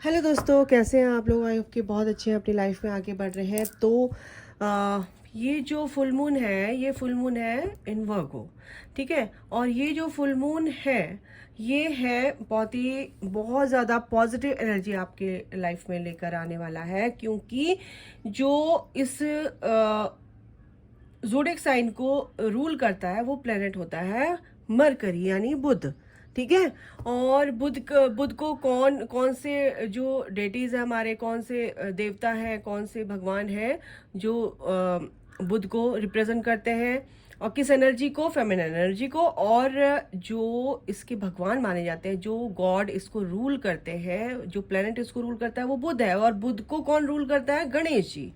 Hello दोस्तों, कैसे हैं आप लोग? आई होप कि बहुत अच्छे हैं, अपनी लाइफ में आगे बढ़ रहे हैं। तो ये जो फुल मून है, ये फुल मून है इन वर्गो। ठीक है। और ये जो फुल मून है, ये है बहुत ज़्यादा पॉजिटिव एनर्जी आपके लाइफ में लेकर आने वाला है, क्योंकि जो इस ज़ोडिएक साइन को रूल करता है वो प्लेनेट होता है मरकरी, यानी बुध। ठीक है। और बुध को कौन कौन से जो डेटीज है हमारे, कौन से देवता हैं, कौन से भगवान हैं जो बुध को रिप्रेजेंट करते हैं, और किस एनर्जी को? फेमिनिन एनर्जी को। और जो इसके भगवान माने जाते हैं, जो गॉड इसको रूल करते हैं, जो प्लेनेट इसको रूल करता है, वो बुध है। और बुध को कौन रूल करता है? गणेश जी,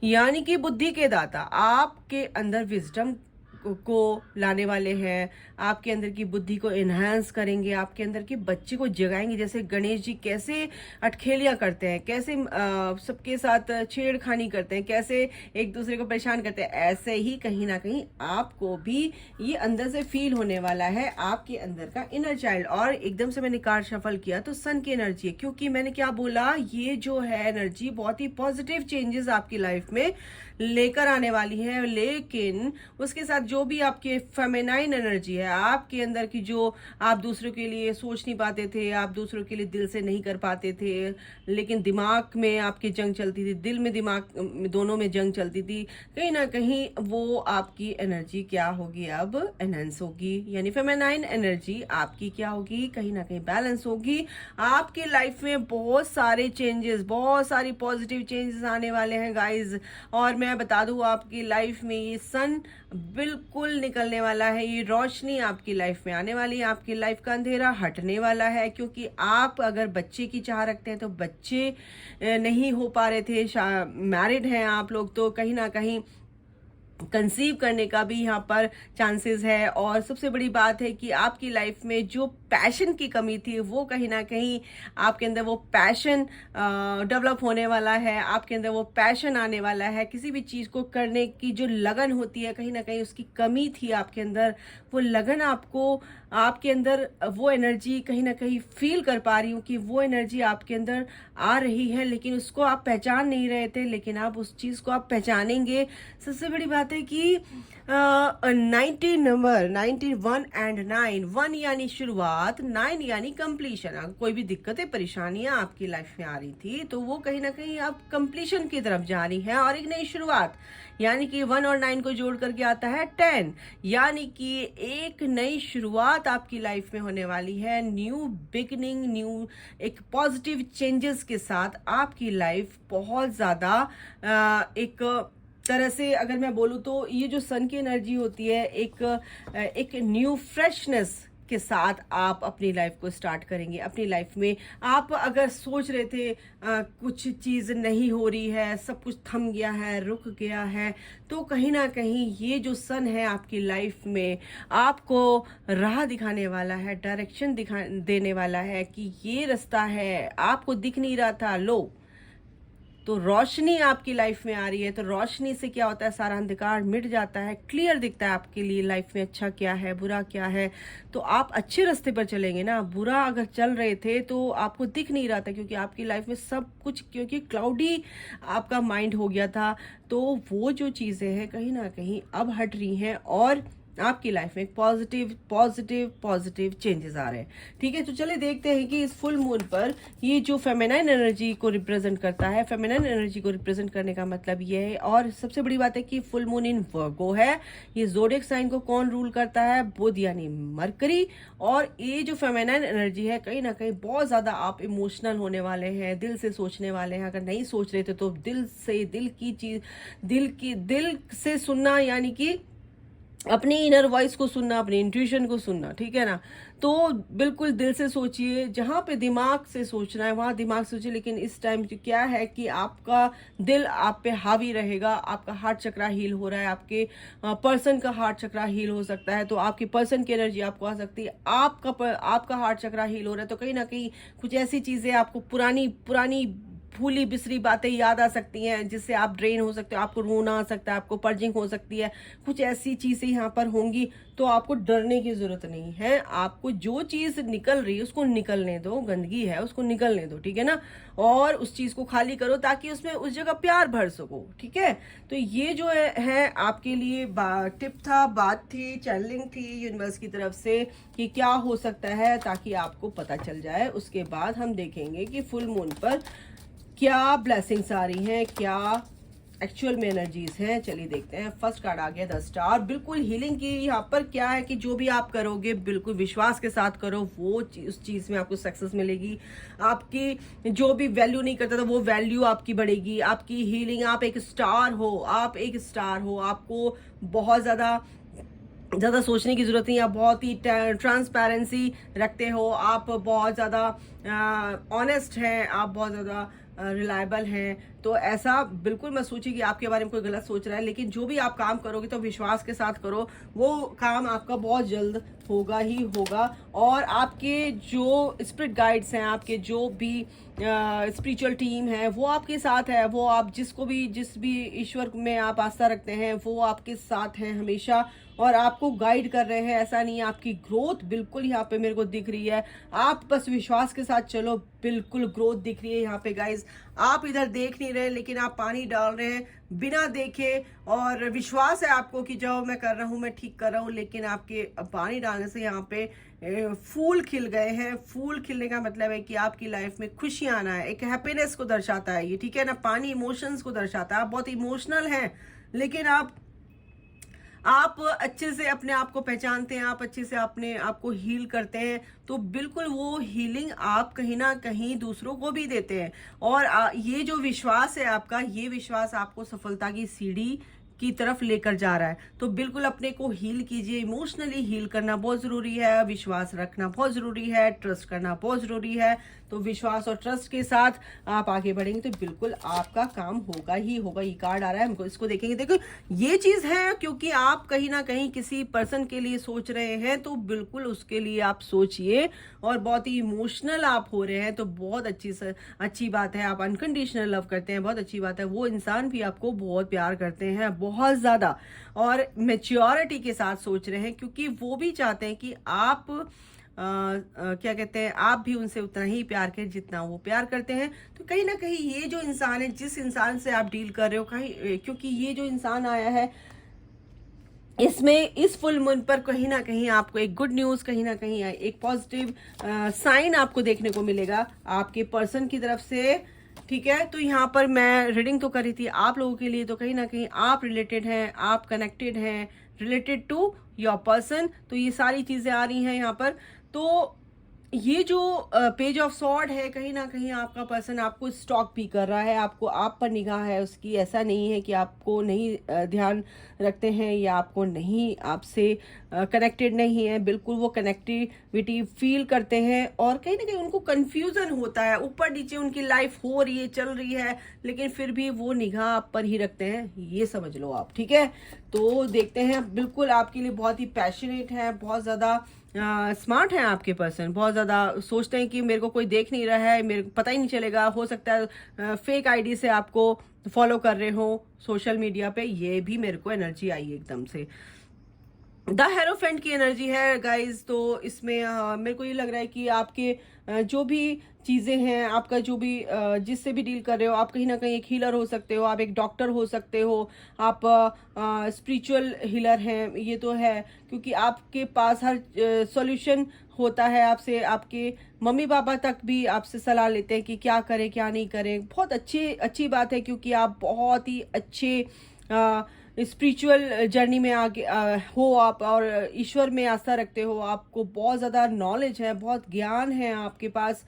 यानी कि बुद्धि के दाता। आपके अंदर विजडम को लाने वाले हैं, आपके अंदर की बुद्धि को एनहांस करेंगे, आपके अंदर की बच्चे को जगाएंगे। जैसे गणेश जी कैसे अटखेलियां करते हैं, कैसे सबके साथ छेड़खानी करते हैं, कैसे एक दूसरे को परेशान करते हैं, ऐसे ही कहीं ना कहीं आपको भी ये अंदर से फील होने वाला है, आपके अंदर का इनर चाइल्ड। और एकदम से मैंने कार्ड शफल किया तो सन की एनर्जी है, क्योंकि मैंने क्या बोला, ये जो है एनर्जी बहुत ही पॉजिटिव चेंजेस आपकी लाइफ में लेकर आने वाली है। लेकिन उसके साथ जो भी आपके फेमिनाइन एनर्जी है आपके अंदर की, जो आप दूसरों के लिए सोच नहीं पाते थे, आप दूसरों के लिए दिल से नहीं कर पाते थे, लेकिन दिमाग में आपकी जंग चलती थी, दिल में दिमाग दोनों में जंग चलती थी, कहीं ना कहीं वो आपकी एनर्जी क्या होगी? अब एनहेंस होगी, यानी फेमिनाइन एनर्जी आपकी क्या होगी? कहीं ना कहीं बैलेंस होगी। आपकी लाइफ में बहुत सारे चेंजेस, बहुत सारी पॉजिटिव चेंजेस आने वाले हैं गाइज। और मैं बता दूं, आपकी लाइफ में ये सन बिल्कुल निकलने वाला है, ये रोशनी आपकी लाइफ में आने वाली है, आपकी लाइफ का अंधेरा हटने वाला है। क्योंकि आप अगर बच्चे की चाह रखते हैं तो बच्चे नहीं हो पा रहे थे, मैरिड हैं आप लोग, तो कहीं ना कहीं कंसीव करने का भी यहाँ पर चांसेस है। और सबसे बड़ी बात है कि आपकी लाइफ में जो पैशन की कमी थी, वो कहीं ना कहीं आपके अंदर वो पैशन डेवलप होने वाला है, आपके अंदर वो पैशन आने वाला है। किसी भी चीज़ को करने की जो लगन होती है, कहीं ना कहीं उसकी कमी थी आपके अंदर, वो लगन आपको, आपके अंदर वो एनर्जी कहीं ना कहीं फील कर पा रही हूँ कि वो एनर्जी आपके अंदर आ रही है, लेकिन उसको आप पहचान नहीं रहे थे, लेकिन आप उस चीज़ को आप पहचानेंगे। सबसे बड़ी बात है कि 19 नंबर, 91 एंड 9, 1 यानी शुरुआत, 9 यानी कंप्लीशन। अगर कोई भी दिक्कतें परेशानियां आपकी लाइफ में आ रही थी, तो वो कहीं ना कहीं आप कंप्लीशन की तरफ जा रही हैं, और एक नई शुरुआत, यानी कि 1 और 9 को जोड़ करके आता है 10, यानी कि एक नई शुरुआत आपकी लाइफ में होने वाली है। न्यू बिगनिंग, न्यू एक पॉजिटिव चेंजेस के साथ आपकी लाइफ बहुत ज्यादा एक तरह से, अगर मैं बोलूँ तो ये जो सन की एनर्जी होती है, एक न्यू फ्रेशनेस के साथ आप अपनी लाइफ को स्टार्ट करेंगे। अपनी लाइफ में आप अगर सोच रहे थे कुछ चीज़ नहीं हो रही है, सब कुछ थम गया है, रुक गया है, तो कहीं ना कहीं ये जो सन है आपकी लाइफ में आपको राह दिखाने वाला है, डायरेक्शन दिखा देने वाला है कि ये रास्ता है, आपको दिख नहीं रहा था, लो तो रोशनी आपकी लाइफ में आ रही है। तो रोशनी से क्या होता है? सारा अंधकार मिट जाता है, क्लियर दिखता है आपके लिए लाइफ में अच्छा क्या है, बुरा क्या है। तो आप अच्छे रास्ते पर चलेंगे ना। बुरा अगर चल रहे थे तो आपको दिख नहीं रहा था, क्योंकि आपकी लाइफ में सब कुछ, क्योंकि क्लाउडी आपका माइंड हो गया था। तो वो जो चीज़ें हैं कहीं ना कहीं अब हट रही हैं, और आपकी लाइफ में पॉजिटिव पॉजिटिव पॉजिटिव चेंजेस आ रहे हैं। ठीक है, तो चलिए देखते हैं कि इस फुल मून पर ये जो फेमिनाइन एनर्जी को रिप्रेजेंट करता है, फेमिनाइन एनर्जी को रिप्रेजेंट करने का मतलब ये है। और सबसे बड़ी बात है कि फुल मून इन वर्गो है। ये ज़ोडिएक साइन को कौन रूल करता है? बुध, यानी मरकरी। और ये जो फेमिनाइन एनर्जी है, कहीं ना कहीं बहुत ज्यादा आप इमोशनल होने वाले हैं, दिल से सोचने वाले हैं। अगर नहीं सोच रहे थे तो दिल से, दिल की चीज, दिल से सुनना, यानी कि अपनी इनर वॉइस को सुनना, अपनी इंट्यूशन को सुनना। ठीक है ना। तो बिल्कुल दिल से सोचिए, जहां पे दिमाग से सोचना है वहां दिमाग से सोचिए। लेकिन इस टाइम क्या है कि आपका दिल आप पे हावी रहेगा, आपका हार्ट चक्रा हील हो रहा है, आपके पर्सन का हार्ट चक्रा हील हो सकता है, तो आपकी पर्सन की एनर्जी आपको आ सकती है। आपका हार्ट चक्रा हील हो रहा है, तो कहीं ना कहीं कुछ ऐसी चीजें आपको पुरानी पुरानी भूली बिसरी बातें याद आ सकती हैं, जिससे आप ड्रेन हो सकते हो, आपको रोना आ सकता है, आपको पर्जिंग हो सकती है, कुछ ऐसी चीज़ें यहाँ पर होंगी। तो आपको डरने की ज़रूरत नहीं है। आपको जो चीज़ निकल रही है उसको निकलने दो, गंदगी है उसको निकलने दो, ठीक है ना। और उस चीज़ को खाली करो ताकि उसमें उस जगह प्यार भर सको, ठीक है। तो ये जो है आपके लिए टिप था, बात थी, चैनलिंग थी यूनिवर्स की तरफ से कि क्या हो सकता है, ताकि आपको पता चल जाए। उसके बाद हम देखेंगे कि फुल मून पर क्या ब्लेसिंग्स आ रही हैं, क्या एक्चुअल में एनर्जीज हैं। चलिए देखते हैं। फर्स्ट कार्ड आ गया 10 स्टार। बिल्कुल हीलिंग की यहाँ पर क्या है कि जो भी आप करोगे बिल्कुल विश्वास के साथ करो, वो उस चीज़ में आपको सक्सेस मिलेगी। आपकी जो भी वैल्यू नहीं करता था वो वैल्यू आपकी बढ़ेगी। आपकी हीलिंग, आप एक स्टार हो, आप एक स्टार हो। आपको बहुत ज़्यादा सोचने की ज़रूरत नहीं। आप बहुत ही ट्रांसपेरेंसी रखते हो, आप बहुत ज़्यादा ऑनेस्ट हैं, आप बहुत ज़्यादा रिलायबल हैं। तो ऐसा बिल्कुल मैं सोची कि आपके बारे में कोई गलत सोच रहा है, लेकिन जो भी आप काम करोगे तो विश्वास के साथ करो, वो काम आपका बहुत जल्द होगा ही होगा। और आपके जो स्पिरिट गाइड्स हैं, आपके जो भी स्पिरिचुअल टीम है, वो आपके साथ है। वो आप जिस भी ईश्वर में आप आस्था रखते हैं वो आपके साथ हैं हमेशा, और आपको गाइड कर रहे हैं। ऐसा नहीं है, आपकी ग्रोथ बिल्कुल यहाँ पे मेरे को दिख रही है। आप बस विश्वास के साथ चलो, बिल्कुल ग्रोथ दिख रही है यहाँ पे गाइज। आप इधर देख नहीं रहे लेकिन आप पानी डाल रहे हैं बिना देखे, और विश्वास है आपको कि जो मैं कर रहा हूँ मैं ठीक कर रहा हूँ। लेकिन आपके पानी डालने से यहाँ पे फूल खिल गए हैं। फूल खिलने का मतलब है कि आपकी लाइफ में खुशी आना है, एक हैप्पीनेस को दर्शाता है ये, ठीक है ना। पानी इमोशंस को दर्शाता है। आप बहुत इमोशनल हैं, लेकिन आप अच्छे से अपने आप को पहचानते हैं, आप अच्छे से अपने आप को हील करते हैं। तो बिल्कुल वो हीलिंग आप कहीं ना कहीं दूसरों को भी देते हैं। और ये जो विश्वास है आपका, ये विश्वास आपको सफलता की सीढ़ी की तरफ लेकर जा रहा है। तो बिल्कुल अपने को हील कीजिए। इमोशनली हील करना बहुत जरूरी है, विश्वास रखना बहुत जरूरी है, ट्रस्ट करना बहुत जरूरी है। तो विश्वास और ट्रस्ट के साथ आप आगे बढ़ेंगे तो बिल्कुल आपका काम होगा ही होगा। ये कार्ड आ रहा है, हमको इसको देखेंगे। देखो ये चीज है, क्योंकि आप कहीं ना कहीं किसी पर्सन के लिए सोच रहे हैं, तो बिल्कुल उसके लिए आप सोचिए। और बहुत ही इमोशनल आप हो रहे हैं, तो बहुत अच्छी बात है। आप अनकंडीशनल लव करते हैं, बहुत अच्छी बात है। वो इंसान भी आपको बहुत प्यार करते हैं, बहुत ज्यादा, और मेच्योरिटी के साथ सोच रहे हैं, क्योंकि वो भी चाहते हैं कि आप क्या कहते हैं, आप भी उनसे उतना ही प्यार करें जितना वो प्यार करते हैं। तो कहीं ना कहीं ये जो इंसान है, जिस इंसान से आप डील कर रहे हो, कहीं क्योंकि ये जो इंसान आया है इसमें इस फुल मून पर कहीं ना कहीं आपको एक गुड न्यूज, कहीं ना कहीं एक पॉजिटिव साइन आपको देखने को मिलेगा आपके पर्सन की तरफ से, ठीक है। तो यहाँ पर मैं रीडिंग तो करी थी आप लोगों के लिए, तो कहीं ना कहीं आप रिलेटेड हैं, आप कनेक्टेड हैं, रिलेटेड टू योर पर्सन। तो ये सारी चीजें आ रही हैं यहाँ पर। तो ये जो पेज ऑफ सॉर्ड है, कहीं ना कहीं आपका पर्सन आपको स्टॉक भी कर रहा है, आपको आप पर निगाह है उसकी। ऐसा नहीं है कि आपको नहीं ध्यान रखते हैं या आपको नहीं, आपसे कनेक्टेड नहीं है। बिल्कुल वो कनेक्टिविटी फील करते हैं, और कहीं ना कहीं उनको कंफ्यूजन होता है। ऊपर नीचे उनकी लाइफ हो रही है, चल रही है, लेकिन फिर भी वो निगाह आप पर ही रखते हैं, ये समझ लो आप, ठीक है। तो देखते हैं, बिल्कुल आपके लिए बहुत ही पैशनेट है, बहुत ज़्यादा स्मार्ट है आपके पर्सन। बहुत ज़्यादा सोचते हैं कि मेरे को कोई देख नहीं रहा है, मेरे को पता ही नहीं चलेगा। हो सकता है फेक आईडी से आपको फॉलो कर रहे हो सोशल मीडिया पे। ये भी मेरे को एनर्जी आई एकदम से। द हेरोफेंट की एनर्जी है गाइज। तो इसमें मेरे को ये लग रहा है कि आपके जो भी चीज़ें हैं, आपका जो भी जिससे भी डील कर रहे हो, आप कहीं ना कहीं एक हीलर हो सकते हो, आप एक डॉक्टर हो सकते हो, आप स्पिरिचुअल हीलर हैं, ये तो है। क्योंकि आपके पास हर सॉल्यूशन होता है। आपसे आपके मम्मी पापा तक भी आपसे सलाह लेते हैं कि क्या करें क्या नहीं करें। बहुत अच्छी बात है, क्योंकि आप बहुत ही अच्छे स्पिरिचुअल जर्नी में आगे हो आप, और ईश्वर में आस्था रखते हो। आपको बहुत ज़्यादा नॉलेज है, बहुत ज्ञान है आपके पास।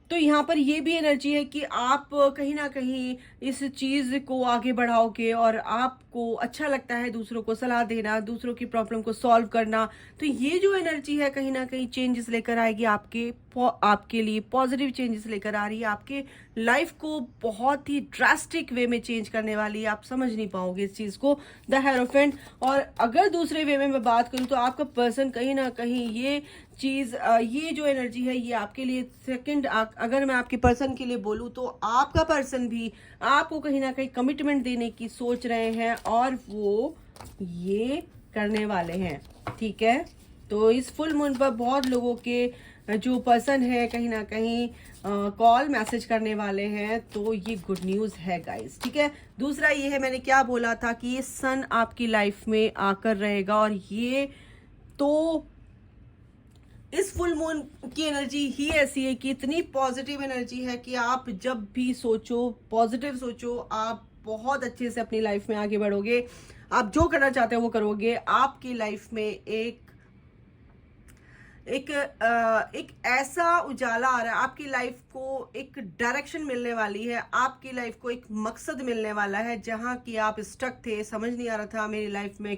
तो यहाँ पर ये भी एनर्जी है कि आप कहीं ना कहीं इस चीज़ को आगे बढ़ाओगे, और आपको अच्छा लगता है दूसरों को सलाह देना, दूसरों की प्रॉब्लम को सॉल्व करना। तो ये जो एनर्जी है कहीं ना कहीं चेंजेस लेकर आएगी आपके आपके लिए पॉजिटिव चेंजेस लेकर आ रही है, आपके लाइफ को बहुत ही ड्रास्टिक वे में चेंज करने वाली है। आप समझ नहीं पाओगे इस चीज़ को, द हेरोफेंट। और अगर दूसरे वे में मैं बात करूँ तो आपका पर्सन कहीं ना कहीं ये चीज़, ये जो एनर्जी है ये आपके लिए सेकंड, अगर मैं आपके पर्सन के लिए बोलूँ तो आपका पर्सन भी आपको कहीं ना कहीं कमिटमेंट देने की सोच रहे हैं और वो ये करने वाले हैं, ठीक है। तो इस फुल मून पर बहुत लोगों के जो पर्सन है कहीं ना कहीं कॉल मैसेज करने वाले हैं, तो ये गुड न्यूज़ है गाइस, ठीक है। दूसरा ये है, मैंने क्या बोला था कि ये सन आपकी लाइफ में आकर रहेगा, और ये तो इस फुल मून की एनर्जी ही ऐसी है कि इतनी पॉजिटिव एनर्जी है कि आप जब भी सोचो, पॉजिटिव सोचो, आप बहुत अच्छे से अपनी लाइफ में आगे बढ़ोगे। आप जो करना चाहते हो वो करोगे। आपकी लाइफ में एक ऐसा उजाला आ रहा है, आपकी लाइफ को एक डायरेक्शन मिलने वाली है, आपकी लाइफ को एक मकसद मिलने वाला है। जहां कि आप स्टक थे, समझ नहीं आ रहा था मेरी लाइफ में,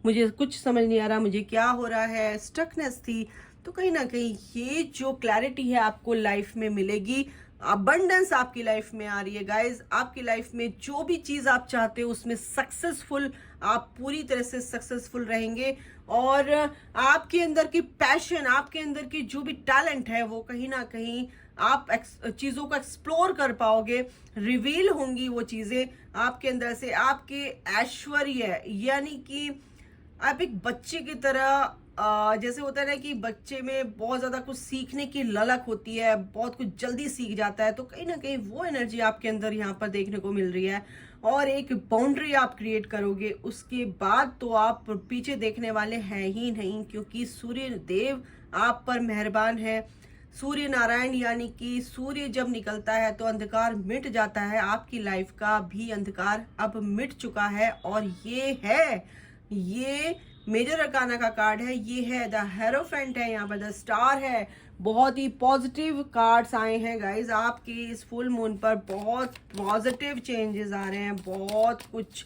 मुझे कुछ समझ नहीं आ रहा, मुझे क्या हो रहा है, स्टकनेस थी, तो कहीं ना कहीं ये जो क्लैरिटी है आपको लाइफ में मिलेगी। अबंडेंस आपकी लाइफ में आ रही है गाइज। आपकी लाइफ में जो भी चीज आप चाहते हो उसमें सक्सेसफुल, आप पूरी तरह से सक्सेसफुल रहेंगे। और आपके अंदर की पैशन, आपके अंदर की जो भी टैलेंट है वो कहीं ना कहीं आप चीजों को एक्सप्लोर कर पाओगे, रिवील होंगी वो चीजें आपके अंदर से। आपके ऐश्वर्य, यानी कि आप एक बच्चे की तरह, जैसे होता है ना कि बच्चे में बहुत ज्यादा कुछ सीखने की ललक होती है, बहुत कुछ जल्दी सीख जाता है, तो कहीं ना कहीं वो एनर्जी आपके अंदर यहाँ पर देखने को मिल रही है। और एक बाउंड्री आप क्रिएट करोगे, उसके बाद तो आप पीछे देखने वाले हैं ही नहीं, क्योंकि सूर्य देव आप पर मेहरबान है। सूर्य नारायण, यानी कि सूर्य जब निकलता है तो अंधकार मिट जाता है। आपकी लाइफ का भी अंधकार अब मिट चुका है, और ये मेजर अरकाना का कार्ड है, ये है द हेरोफेंट है, यहाँ पर द स्टार है। बहुत ही पॉजिटिव कार्ड्स आए हैं गाइज। आपकी इस फुल मून पर बहुत पॉजिटिव चेंजेस आ रहे हैं, बहुत कुछ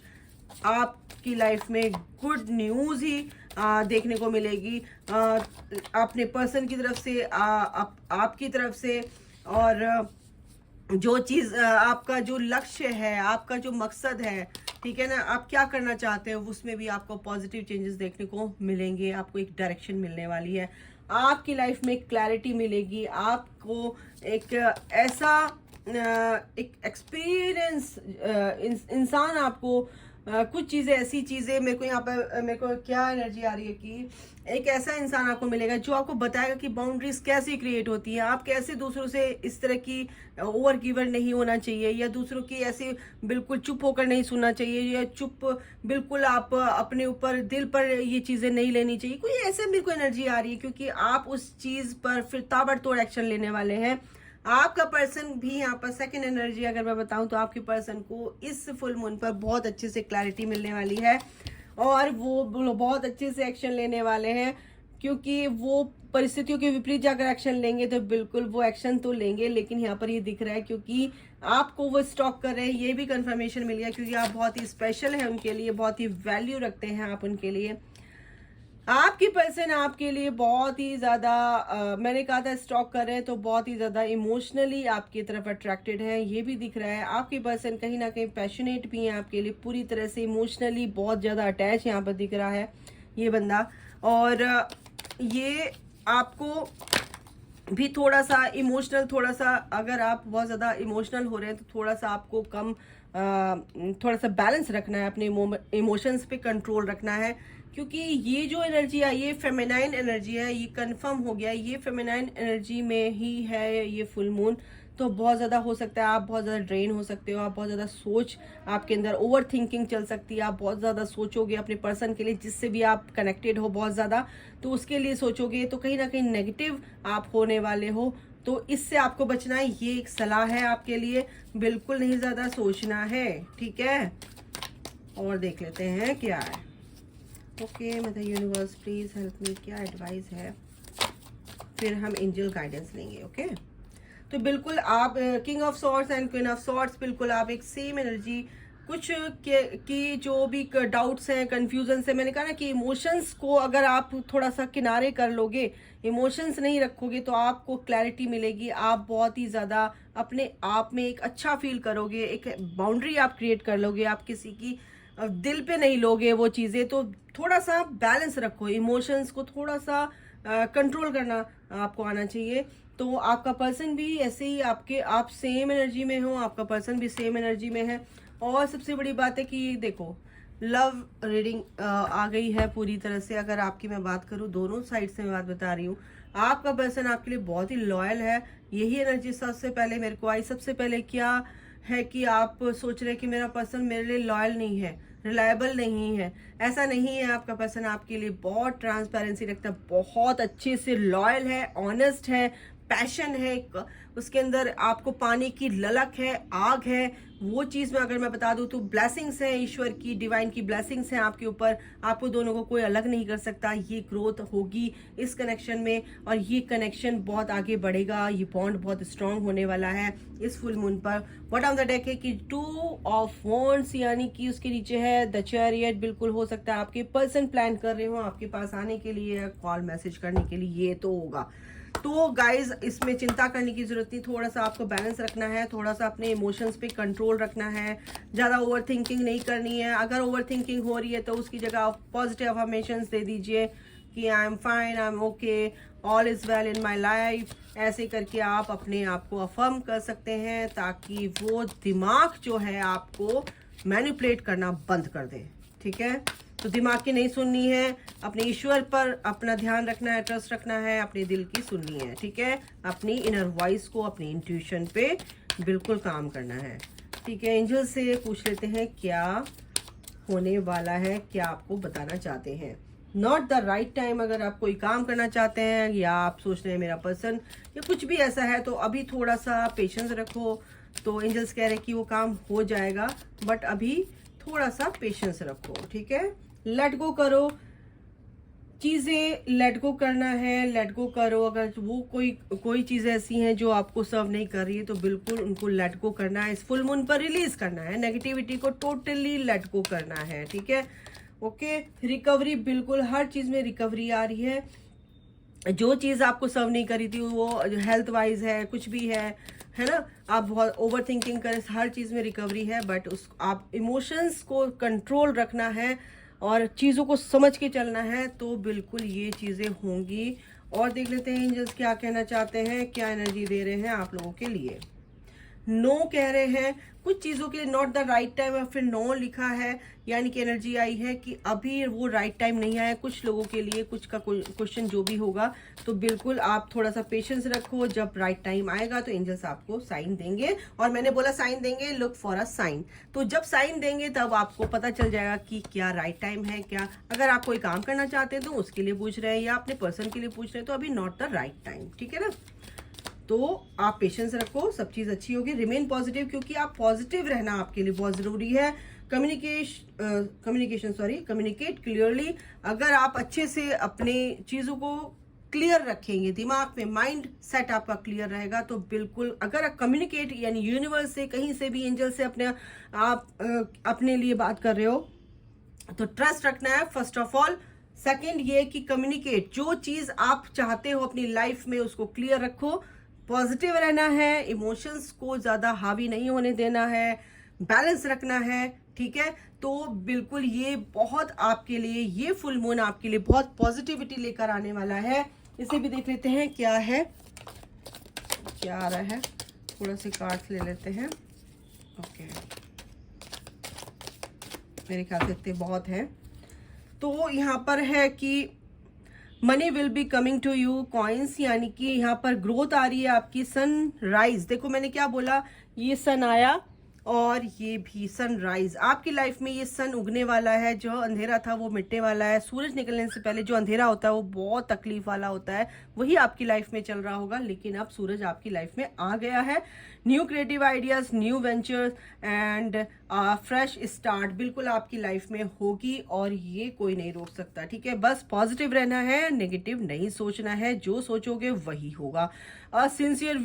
आपकी लाइफ में गुड न्यूज ही देखने को मिलेगी, अपने पर्सन की तरफ से, आपकी तरफ से। और जो चीज आपका जो लक्ष्य है, आपका जो मकसद है, ठीक है ना, आप क्या करना चाहते हो, उसमें भी आपको पॉजिटिव चेंजेस देखने को मिलेंगे। आपको एक डायरेक्शन मिलने वाली है, आपकी लाइफ में क्लैरिटी मिलेगी, आपको एक ऐसा एक एक्सपीरियंस, इंसान आपको कुछ चीजें, ऐसी चीजें, मेरे को यहाँ पर, मेरे को क्या एनर्जी आ रही है कि एक ऐसा इंसान आपको मिलेगा जो आपको बताएगा कि बाउंड्रीज कैसे क्रिएट होती है, आप कैसे दूसरों से इस तरह की ओवर गिवर नहीं होना चाहिए, या दूसरों की ऐसे बिल्कुल चुप होकर नहीं सुनना चाहिए, या चुप बिल्कुल आप अपने ऊपर दिल पर ये चीजें नहीं लेनी चाहिए। कोई ऐसे मेरे को एनर्जी आ रही है, क्योंकि आप उस चीज पर फिर ताबड़तोड़ एक्शन लेने वाले हैं। आपका पर्सन भी यहाँ पर सेकंड एनर्जी अगर मैं बताऊं तो आपके पर्सन को इस फुल मून पर बहुत अच्छे से क्लैरिटी मिलने वाली है, और वो बहुत अच्छे से एक्शन लेने वाले हैं, क्योंकि वो परिस्थितियों के विपरीत जाकर एक्शन लेंगे तो बिल्कुल वो एक्शन तो लेंगे, लेकिन यहाँ पर ये दिख रहा है क्योंकि आपको वो स्टॉक कर रहे हैं, ये भी कंफर्मेशन मिल गया, क्योंकि आप बहुत ही स्पेशल है उनके लिए, बहुत ही वैल्यू रखते हैं आप उनके लिए। आपकी पर्सन आपके लिए बहुत ही ज्यादा, मैंने कहा था स्टॉक कर रहे हैं, तो बहुत ही ज्यादा इमोशनली आपकी तरफ अट्रैक्टेड है, ये भी दिख रहा है। आपकी पर्सन कहीं ना कहीं पैशनेट भी है आपके लिए, पूरी तरह से इमोशनली बहुत ज्यादा अटैच यहाँ पर दिख रहा है ये बंदा। और ये आपको भी थोड़ा सा इमोशनल, थोड़ा सा अगर आप बहुत ज़्यादा इमोशनल हो रहे हैं तो थोड़ा सा आपको कम, थोड़ा सा बैलेंस रखना है, अपने इमोशंस पे कंट्रोल रखना है, क्योंकि ये जो एनर्जी है ये फेमिनाइन एनर्जी है, ये कंफर्म हो गया, ये फेमिनाइन एनर्जी में ही है ये फुल मून। तो बहुत ज़्यादा हो सकता है आप बहुत ज़्यादा ड्रेन हो सकते हो, आप बहुत ज़्यादा सोच, आपके अंदर ओवर थिंकिंग चल सकती है, आप बहुत ज़्यादा सोचोगे अपने पर्सन के लिए, जिससे भी आप कनेक्टेड हो बहुत ज़्यादा, तो उसके लिए सोचोगे, तो कहीं ना कहीं नेगेटिव आप होने वाले हो। तो इससे आपको बचना है, ये एक सलाह है आपके लिए, बिल्कुल नहीं ज़्यादा सोचना है, ठीक है। और देख लेते हैं क्या है। Okay mother universe please help me, क्या एडवाइस है, फिर हम एंजल गाइडेंस लेंगे। ओके तो बिल्कुल आप king of swords and queen of swords, बिल्कुल आप एक सेम एनर्जी कुछ कि जो भी डाउट्स हैं, कंफ्यूजन है, मैंने कहा ना कि इमोशंस को अगर आप थोड़ा सा किनारे कर लोगे, इमोशंस नहीं रखोगे, तो आपको क्लैरिटी मिलेगी। आप बहुत ही ज़्यादा अपने आप में एक अच्छा फील करोगे, एक बाउंड्री आप क्रिएट कर लोगे, आप किसी की दिल पे नहीं लोगे वो चीज़ें। तो थोड़ा सा बैलेंस रखो, इमोशंस को थोड़ा सा कंट्रोल करना आपको आना चाहिए। तो आपका पर्सन भी ऐसे ही आप सेम एनर्जी में हो, आपका पर्सन भी सेम एनर्जी में है। और सबसे बड़ी बात है कि देखो, लव रीडिंग आ गई है पूरी तरह से। अगर आपकी मैं बात करूं, दोनों साइड से मैं बात बता रही हूँ, आपका पर्सन आपके लिए बहुत ही लॉयल है। यही एनर्जी सबसे पहले मेरे को आई। सबसे पहले क्या है कि आप सोच रहे हैं कि मेरा पर्सन मेरे लिए लॉयल नहीं है, रिलायबल नहीं है। ऐसा नहीं है, आपका पर्सन आपके लिए बहुत ट्रांसपेरेंसी रखता है, बहुत अच्छे से लॉयल है, ऑनेस्ट है, पैशन है, उसके अंदर आपको पाने की ललक है, आग है। वो चीज़ में अगर मैं बता दूं तो ब्लेसिंग्स हैं, ईश्वर की डिवाइन की ब्लेसिंग्स हैं आपके ऊपर। आपको दोनों को कोई अलग नहीं कर सकता। ये ग्रोथ होगी इस कनेक्शन में, और ये कनेक्शन बहुत आगे बढ़ेगा। ये बॉन्ड बहुत स्ट्रांग होने वाला है इस फुल मून पर। व्हाट ऑन द डेक है कि 2 ऑफ वॉन्ड्स, यानी कि उसके नीचे है द चैरियट। बिल्कुल हो सकता है आपके पर्सन प्लान कर रहे हो आपके पास आने के लिए, कॉल मैसेज करने के लिए, ये तो होगा। तो गाइज, इसमें चिंता करने की जरूरत नहीं। थोड़ा सा आपको बैलेंस रखना है, थोड़ा सा अपने इमोशंस पे कंट्रोल रखना है, ज़्यादा ओवर थिंकिंग नहीं करनी है। अगर ओवर थिंकिंग हो रही है तो उसकी जगह आप पॉजिटिव अफर्मेशंस दे दीजिए कि I am fine, I am okay, all is well in my life. ऐसे करके आप अपने आप को अफर्म कर सकते हैं, ताकि वो दिमाग जो है आपको मैनिपुलेट करना बंद कर दे। ठीक है, तो दिमाग की नहीं सुननी है, अपने ईश्वर पर अपना ध्यान रखना है, ट्रस्ट रखना है, अपने दिल की सुननी है। ठीक है, अपनी इनर वॉइस को, अपनी इंट्यूशन पे बिल्कुल काम करना है। ठीक है, एंजल से पूछ लेते हैं क्या होने वाला है, क्या आपको बताना चाहते हैं। Not the right time. अगर आप कोई काम करना चाहते हैं या आप सोच रहे हैं मेरा पर्सन या कुछ भी ऐसा है, तो अभी थोड़ा सा पेशेंस रखो। तो एंजल्स कह रहे हैं कि वो काम हो जाएगा, बट अभी थोड़ा सा पेशेंस रखो। ठीक है, लेट गो करो चीज़ें, लेट गो करना है, लेट गो करो। अगर वो कोई चीज़ें ऐसी हैं जो आपको सर्व नहीं कर रही है, तो बिल्कुल उनको लेट गो करना है। इस फुल मून पर रिलीज करना है, नेगेटिविटी को टोटली लेट गो करना है। ठीक है, ओके। रिकवरी, बिल्कुल हर चीज़ में रिकवरी आ रही है। जो चीज़ आपको सर्व नहीं करी थी, वो हेल्थ वाइज है, कुछ भी है ना, आप बहुत ओवर थिंकिंग करें, हर चीज़ में रिकवरी है। बट आप इमोशंस को कंट्रोल रखना है और चीज़ों को समझ के चलना है, तो बिल्कुल ये चीज़ें होंगी। और देख लेते हैं एंजल्स क्या कहना चाहते हैं, क्या एनर्जी दे रहे हैं आप लोगों के लिए। नो कह रहे हैं कुछ चीज़ों के लिए, नॉट द राइट टाइम, और फिर नो लिखा है, यानी कि एनर्जी आई है कि अभी वो राइट टाइम नहीं आया कुछ लोगों के लिए। कुछ का क्वेश्चन जो भी होगा, तो बिल्कुल आप थोड़ा सा पेशेंस रखो। जब राइट टाइम आएगा तो एंजल्स आपको साइन देंगे। और मैंने बोला साइन देंगे, लुक फॉर अ साइन। तो जब साइन देंगे तब आपको पता चल जाएगा कि क्या राइट टाइम है। क्या अगर आप कोई काम करना चाहते हैं तो उसके लिए पूछ रहे हैं, या अपने पर्सन के लिए पूछ रहे हैं, तो अभी नॉट द राइट टाइम। ठीक है ना, तो आप पेशेंस रखो, सब चीज़ अच्छी होगी। रिमेन पॉजिटिव, क्योंकि आप पॉजिटिव रहना आपके लिए बहुत ज़रूरी है। Communicate clearly. अगर आप अच्छे से अपने चीज़ों को क्लियर रखेंगे, दिमाग में माइंड सेट आपका क्लियर रहेगा, तो बिल्कुल अगर आप कम्युनिकेट, यानी यूनिवर्स से, कहीं से भी, एंजल से आप अपने लिए बात कर रहे हो, तो ट्रस्ट रखना है फर्स्ट ऑफ ऑल। सेकंड ये कि कम्युनिकेट, जो चीज़ आप चाहते हो अपनी लाइफ में उसको क्लियर रखो, पॉजिटिव रहना है, इमोशंस को ज़्यादा हावी नहीं होने देना है, बैलेंस रखना है। ठीक है, तो बिल्कुल ये बहुत आपके लिए, ये फुल मून आपके लिए बहुत पॉजिटिविटी लेकर आने वाला है। इसे भी देख लेते हैं क्या है, क्या आ रहा है। थोड़ा से कार्ड्स ले लेते हैं। ओके, मेरे ख्याल से इतने बहुत हैं। तो यहाँ पर है कि money will be coming to you, coins, यानी कि यहाँ पर ग्रोथ आ रही है आपकी। सनराइज, देखो मैंने क्या बोला, ये सन आया और ये भी सनराइज। आपकी लाइफ में ये सन उगने वाला है, जो अंधेरा था वो मिटने वाला है। सूरज निकलने से पहले जो अंधेरा होता है वो बहुत तकलीफ वाला होता है, वही आपकी लाइफ में चल रहा होगा, लेकिन अब सूरज आपकी लाइफ में आ गया है। New creative ideas, new ventures and fresh start बिल्कुल आपकी लाइफ में होगी और ये कोई नहीं रोक सकता। ठीक है, बस पॉजिटिव रहना है, नेगेटिव नहीं सोचना है, जो सोचोगे वही होगा। अ sincere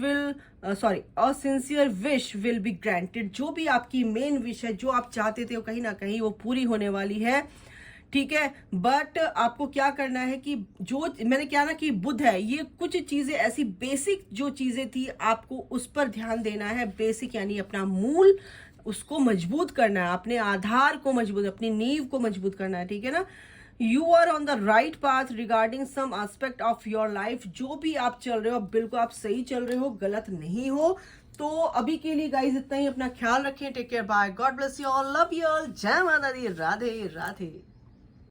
wish will be granted. जो भी आपकी मेन विश है, जो आप चाहते थे, वो कहीं ना कहीं वो पूरी होने वाली है। ठीक है, बट आपको क्या करना है कि जो मैंने क्या ना कि बुध है, ये कुछ चीजें ऐसी बेसिक जो चीजें थी आपको उस पर ध्यान देना है। बेसिक यानी अपना मूल, उसको मजबूत करना है, अपने आधार को मजबूत, अपनी नींव को मजबूत करना है। ठीक है ना, you are on the right path regarding some aspect of your life. जो भी आप चल रहे हो बिल्कुल आप सही चल रहे हो, गलत नहीं हो। तो अभी के लिए गाइज इतना ही। अपना ख्याल रखें, take care, bye, God bless you all, love you all, जय माता दी, राधे राधे।